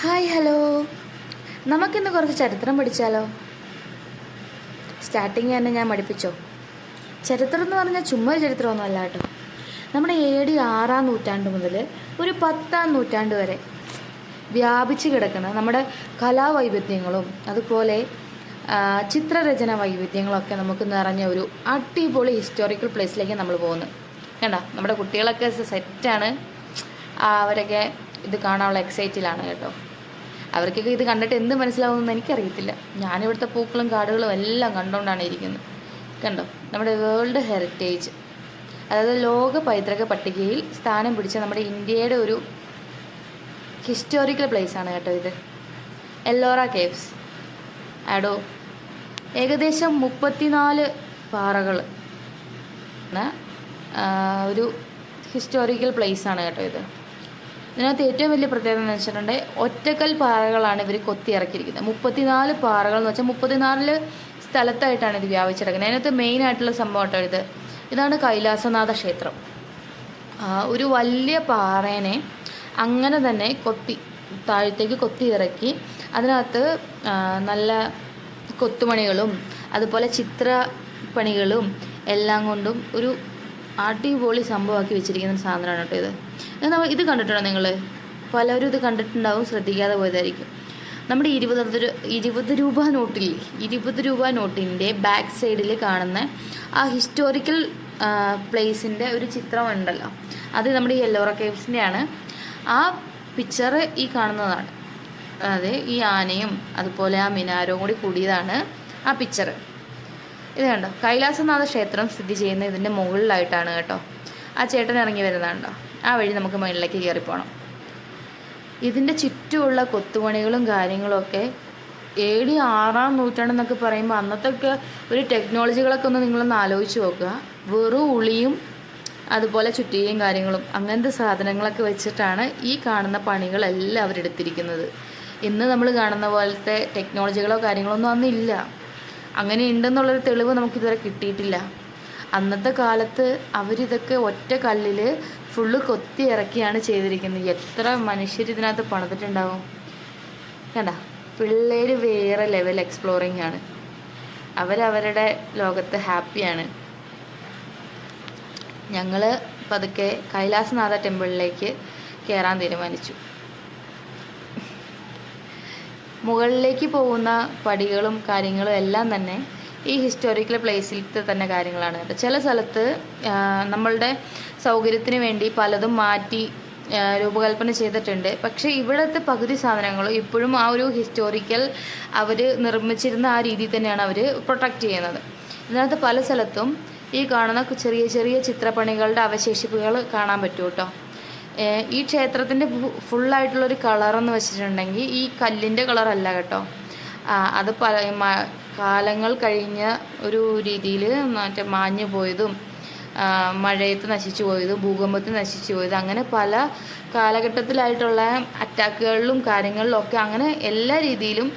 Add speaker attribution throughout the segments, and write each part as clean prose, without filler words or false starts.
Speaker 1: Hi hello, നമുക്കിന്ന് കുറച്ച് ചരിത്രം പഠിച്ചാലോ? സ്റ്റാർട്ടിങ് തന്നെ ഞാൻ പഠിപ്പിച്ചോ. ചരിത്രം എന്ന് പറഞ്ഞാൽ ചുമ്മാ ചരിത്രമൊന്നും അല്ല കേട്ടോ. നമ്മുടെ AD 6-ാം നൂറ്റാണ്ട് മുതൽ ഒരു 10-ാം നൂറ്റാണ്ട് വരെ വ്യാപിച്ച് കിടക്കുന്ന നമ്മുടെ കലാവൈവിധ്യങ്ങളും അതുപോലെ ചിത്രരചന വൈവിധ്യങ്ങളൊക്കെ നമുക്ക് നിറഞ്ഞ ഒരു അടിപൊളി ഹിസ്റ്റോറിക്കൽ പ്ലേസിലേക്ക് നമ്മൾ പോകുന്നത്. കണ്ട, നമ്മുടെ കുട്ടികളൊക്കെ സെറ്റാണ്. അവരൊക്കെ ഇത് കാണാനുള്ള എക്സൈറ്റിലാണ് കേട്ടോ. അവർക്കൊക്കെ ഇത് കണ്ടിട്ട് എന്ത് മനസ്സിലാവുമെന്ന് എനിക്കറിയത്തില്ല. ഞാനിവിടുത്തെ പൂക്കളും കാടുകളും എല്ലാം കണ്ടുകൊണ്ടാണ് ഇരിക്കുന്നത്. കണ്ടോ, നമ്മുടെ വേൾഡ് ഹെറിറ്റേജ്, അതായത് ലോക പൈതൃക പട്ടികയിൽ സ്ഥാനം പിടിച്ച നമ്മുടെ ഇന്ത്യയുടെ ഒരു ഹിസ്റ്റോറിക്കൽ പ്ലേസാണ് കേട്ടോ ഇത്. എല്ലോറ കേവ്സ് ആഡോ. ഏകദേശം 34 പാറകൾ ഒരു ഹിസ്റ്റോറിക്കൽ പ്ലേസാണ് കേട്ടോ ഇത്. ഇതിനകത്ത് ഏറ്റവും വലിയ പ്രത്യേകത എന്ന് വെച്ചിട്ടുണ്ടെങ്കിൽ ഒറ്റക്കൽ പാറകളാണ് ഇവർ കൊത്തി ഇറക്കിയിരിക്കുന്നത്. 34 പാറകൾ എന്ന് വെച്ചാൽ 34 സ്ഥലത്തായിട്ടാണ് ഇത് വ്യാപിച്ചിറക്കുന്നത്. അതിനകത്ത് മെയിനായിട്ടുള്ള സംഭവം കേട്ടോ ഇതാണ് കൈലാസനാഥ ക്ഷേത്രം. ഒരു വലിയ പാറേനെ അങ്ങനെ തന്നെ താഴത്തേക്ക് കൊത്തി ഇറക്കി അതിനകത്ത് നല്ല കൊത്തുപണികളും അതുപോലെ ചിത്രപ്പണികളും എല്ലാം കൊണ്ടും ഒരു അടിപൊളി സംഭവമാക്കി വെച്ചിരിക്കുന്ന സാധനമാണ് കേട്ടോ ഇത്. ഇത് കണ്ടിട്ടുണ്ടോ നിങ്ങൾ? പലരും ഇത് കണ്ടിട്ടുണ്ടാവും, ശ്രദ്ധിക്കാതെ പോയതായിരിക്കും. നമ്മുടെ 20 രൂപ നോട്ടില്ലേ, 20 രൂപ നോട്ടിൻ്റെ ബാക്ക് സൈഡിൽ കാണുന്ന ആ ഹിസ്റ്റോറിക്കൽ പ്ലേസിൻ്റെ ഒരു ചിത്രമുണ്ടല്ലോ, അത് നമ്മുടെ ഈ എല്ലോറ കേവ്സിൻ്റെയാണ്. ആ പിക്ചർ ഈ കാണുന്നതാണ്. അതായത് ഈ ആനയും അതുപോലെ ആ മിനാരവും കൂടി കൂടിയതാണ് ആ പിക്ചർ. ഇത് കണ്ടോ, കൈലാസനാഥ ക്ഷേത്രം സ്ഥിതി ചെയ്യുന്ന ഇതിൻ്റെ മുകളിലായിട്ടാണ് കേട്ടോ. ആ ചേട്ടൻ ഇറങ്ങി വരുന്നതുണ്ടോ, ആ വഴി നമുക്ക് മുകളിലേക്ക് കയറിപ്പോകണം. ഇതിൻ്റെ ചുറ്റുമുള്ള കൊത്തുപണികളും കാര്യങ്ങളൊക്കെ AD 6-ാം നൂറ്റാണ്ടെന്നൊക്കെ പറയുമ്പോൾ അന്നത്തൊക്കെ ഒരു ടെക്നോളജികളൊക്കെ ഒന്ന് നിങ്ങളൊന്ന് ആലോചിച്ച് നോക്കുക. വെറും ഉളിയും അതുപോലെ ചുറ്റിയും കാര്യങ്ങളും അങ്ങനത്തെ സാധനങ്ങളൊക്കെ വെച്ചിട്ടാണ് ഈ കാണുന്ന പണികളെല്ലാം അവരെടുത്തിരിക്കുന്നത്. ഇന്ന് നമ്മൾ കാണുന്ന പോലത്തെ ടെക്നോളജികളോ കാര്യങ്ങളൊന്നും അന്നില്ല. അങ്ങനെ ഉണ്ടെന്നുള്ളൊരു തെളിവ് നമുക്കിതുവരെ കിട്ടിയിട്ടില്ല. അന്നത്തെ കാലത്ത് അവരിതൊക്കെ ഒറ്റ കല്ലിൽ ഫുള്ള് കൊത്തി ഇറക്കിയാണ് ചെയ്തിരിക്കുന്നത്. എത്ര മനുഷ്യർ ഇതിനകത്ത് പണിതിട്ടുണ്ടാവും. കണ്ട, പിള്ളേർ വേറെ ലെവൽ എക്സ്പ്ലോറിങ് ആണ്. അവരവരുടെ ലോകത്ത് ഹാപ്പിയാണ്. ഞങ്ങൾ പതുക്കെ കൈലാസനാഥ ടെമ്പിളിലേക്ക് കയറാൻ തീരുമാനിച്ചു. മുകളിലേക്ക് പോകുന്ന പടികളും കാര്യങ്ങളും എല്ലാം തന്നെ ഈ ഹിസ്റ്റോറിക്കൽ പ്ലേസിലത്തെ തന്നെ കാര്യങ്ങളാണ് കേട്ടോ. ചില സ്ഥലത്ത് നമ്മളുടെ സൗകര്യത്തിന് വേണ്ടി പലതും മാറ്റി രൂപകൽപ്പന ചെയ്തിട്ടുണ്ട്. പക്ഷേ ഇവിടുത്തെ പകുതി സാധനങ്ങളും ഇപ്പോഴും ആ ഒരു ഹിസ്റ്റോറിക്കൽ അവർ നിർമ്മിച്ചിരുന്ന ആ രീതിയിൽ തന്നെയാണ് അവർ പ്രൊട്ടക്റ്റ് ചെയ്യുന്നത്. ഇതിനകത്ത് പല സ്ഥലത്തും ഈ കാണുന്ന ചെറിയ ചെറിയ ചിത്രപ്പണികളുടെ അവശേഷിപ്പുകൾ കാണാൻ പറ്റും കേട്ടോ. ഈ ക്ഷേത്രത്തിൻ്റെ ഫുള്ളായിട്ടുള്ളൊരു കളറെന്ന് വെച്ചിട്ടുണ്ടെങ്കിൽ ഈ കല്ലിൻ്റെ കളറല്ല കേട്ടോ. അത് കാലങ്ങൾ കഴിഞ്ഞ ഒരു രീതിയിൽ മറ്റേ മാഞ്ഞു പോയതും മഴയത്ത് നശിച്ചു പോയതും ഭൂകമ്പത്തിൽ നശിച്ചു പോയതും അങ്ങനെ പല കാലഘട്ടത്തിലായിട്ടുള്ള അറ്റാക്കുകളിലും കാര്യങ്ങളിലും ഒക്കെ അങ്ങനെ എല്ലാ രീതിയിലും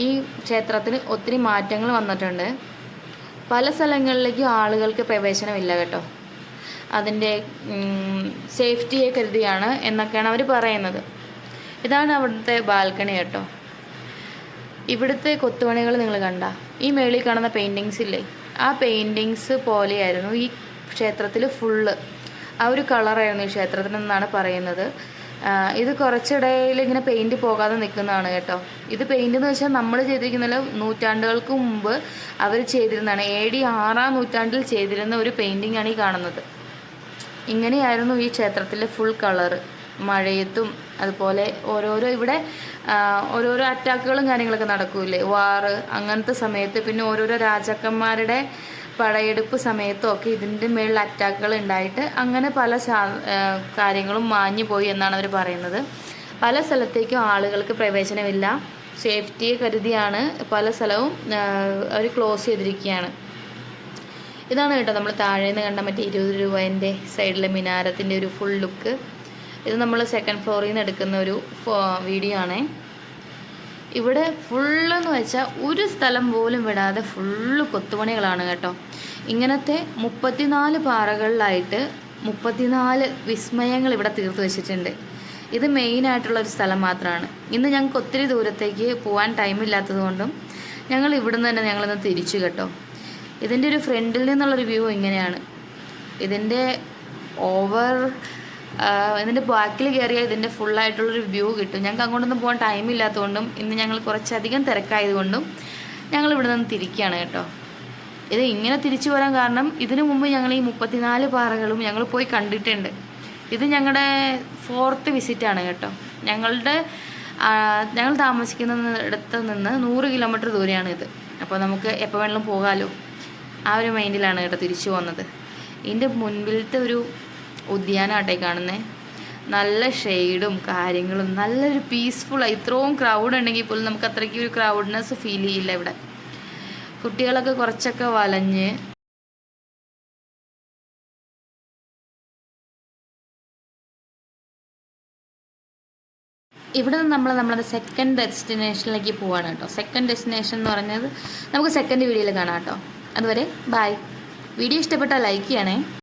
Speaker 1: ഈ ക്ഷേത്രത്തിന് ഒത്തിരി മാറ്റങ്ങൾ വന്നിട്ടുണ്ട്. പല സ്ഥലങ്ങളിലേക്കും ആളുകൾക്ക് പ്രവേശനമില്ല കേട്ടോ. അതിൻ്റെ സേഫ്റ്റിയെ കരുതിയാണ് എന്നൊക്കെയാണ് അവർ പറയുന്നത്. ഇതാണ് അവിടുത്തെ ബാൽക്കണി കേട്ടോ. ഇവിടുത്തെ കൊത്തുപണികൾ നിങ്ങൾ കണ്ട ഈ മേളിൽ കാണുന്ന പെയിൻറ്റിങ്സ് ഇല്ലേ, ആ പെയിൻറ്റിങ്സ് പോലെയായിരുന്നു ഈ ക്ഷേത്രത്തിൽ ഫുള്ള്. ആ ഒരു കളറായിരുന്നു ഈ ക്ഷേത്രത്തിനെന്നാണ് പറയുന്നത്. ഇത് കുറച്ചിടയിൽ ഇങ്ങനെ പെയിൻറ്റ് പോകാതെ നിൽക്കുന്നതാണ് കേട്ടോ. ഇത് പെയിൻ്റ് എന്ന് വെച്ചാൽ നമ്മൾ ചെയ്തിരിക്കുന്നതിൽ നൂറ്റാണ്ടുകൾക്ക് മുമ്പ് അവർ ചെയ്തിരുന്നതാണ്. AD 6-ാം നൂറ്റാണ്ടിൽ ചെയ്തിരുന്ന ഒരു പെയിൻറ്റിംഗ് ആണ് ഈ കാണുന്നത്. ഇങ്ങനെയായിരുന്നു ഈ ക്ഷേത്രത്തിലെ ഫുൾ കളറ്. മഴയത്തും അതുപോലെ ഇവിടെ ഓരോരോ അറ്റാക്കുകളും കാര്യങ്ങളൊക്കെ നടക്കൂലേ, വാറ് അങ്ങനത്തെ സമയത്ത്, പിന്നെ ഓരോരോ രാജാക്കന്മാരുടെ പടയെടുപ്പ് സമയത്തും ഒക്കെ ഇതിൻ്റെ മേളിൽ അറ്റാക്കുകൾ ഉണ്ടായിട്ട് അങ്ങനെ പല കാര്യങ്ങളും മാഞ്ഞു പോയി എന്നാണ് അവർ പറയുന്നത്. പല സ്ഥലത്തേക്കും ആളുകൾക്ക് പ്രവേശനമില്ല. സേഫ്റ്റിയെ കരുതിയാണ് പല സ്ഥലവും അവർ ക്ലോസ് ചെയ്തിരിക്കുകയാണ്. ഇതാണ് കേട്ടോ നമ്മൾ താഴെ നിന്ന് കണ്ട മറ്റേ 20 രൂപേൻ്റെ സൈഡിലെ മിനാരത്തിൻ്റെ ഒരു ഫുൾ ലുക്ക്. ഇത് നമ്മൾ സെക്കൻഡ് ഫ്ലോറിൽ നിന്ന് എടുക്കുന്ന ഒരു വീഡിയോ ആണേ. ഇവിടെ ഫുള്ളെന്ന് വെച്ചാൽ ഒരു സ്ഥലം പോലും വിടാതെ ഫുള്ള് കൊത്തുപണികളാണ് കേട്ടോ. ഇങ്ങനത്തെ 34 പാറകളിലായിട്ട് 34 വിസ്മയങ്ങൾ ഇവിടെ തീർത്ത് വെച്ചിട്ടുണ്ട്. ഇത് മെയിനായിട്ടുള്ളൊരു സ്ഥലം മാത്രമാണ്. ഇന്ന് ഞങ്ങൾക്ക് ഒത്തിരി ദൂരത്തേക്ക് പോകാൻ ടൈമില്ലാത്തത് കൊണ്ടും ഞങ്ങൾ ഇവിടുന്ന് തന്നെ ഞങ്ങളിന്ന് തിരിച്ചു കേട്ടോ. ഇതിൻ്റെ ഒരു ഫ്രണ്ടിൽ നിന്നുള്ളൊരു വ്യൂ ഇങ്ങനെയാണ്. ഇതിൻ്റെ ബാക്കിൽ കയറിയാൽ ഇതിൻ്റെ ഫുള്ളായിട്ടുള്ളൊരു വ്യൂ കിട്ടും. ഞങ്ങൾക്ക് അങ്ങോട്ടൊന്നും പോകാൻ ടൈമില്ലാത്തതുകൊണ്ടും ഇന്ന് ഞങ്ങൾ കുറച്ചധികം തിരക്കായതുകൊണ്ടും ഞങ്ങൾ ഇവിടെ നിന്ന് തിരിക്കുകയാണ് കേട്ടോ. ഇത് ഇങ്ങനെ തിരിച്ചു വരാൻ കാരണം ഇതിനു മുമ്പ് ഞങ്ങൾ ഈ 34 പാറകളും ഞങ്ങൾ പോയി കണ്ടിട്ടുണ്ട്. ഇത് ഞങ്ങളുടെ 4th വിസിറ്റാണ് കേട്ടോ. ഞങ്ങൾ താമസിക്കുന്നിടത്ത് നിന്ന് 100 കിലോമീറ്റർ ദൂരെയാണ് ഇത്. അപ്പോൾ നമുക്ക് എപ്പോൾ വേണമെങ്കിലും പോകാമല്ലോ, ആ ഒരു മൈൻഡിലാണ് കേട്ടോ തിരിച്ചു പോകുന്നത്. ഇതിൻ്റെ മുൻപിലത്തെ ഒരു ഉദ്യാനമാട്ടെ കാണുന്നത്. നല്ല ഷെയ്ഡും കാര്യങ്ങളും നല്ലൊരു പീസ്ഫുള്ളായി. ഇത്രയും ക്രൗഡ് ഉണ്ടെങ്കിൽ പോലും നമുക്ക് അത്രയ്ക്ക് ഒരു ക്രൗഡ്നെസ് ഫീൽ ചെയ്യില്ല ഇവിടെ. കുട്ടികളൊക്കെ കുറച്ചൊക്കെ വലഞ്ഞ് ഇവിടെ നിന്ന് നമ്മളത് സെക്കൻഡ് ഡെസ്റ്റിനേഷനിലേക്ക് പോവാണ് കേട്ടോ. സെക്കൻഡ് ഡെസ്റ്റിനേഷൻ എന്ന് പറഞ്ഞത് നമുക്ക് സെക്കൻഡ് വീഡിയോയിൽ കാണാം കേട്ടോ. അതുവരെ ബൈ. വീഡിയോ ഇഷ്ടപ്പെട്ടാൽ ലൈക്ക് ചെയ്യണേ.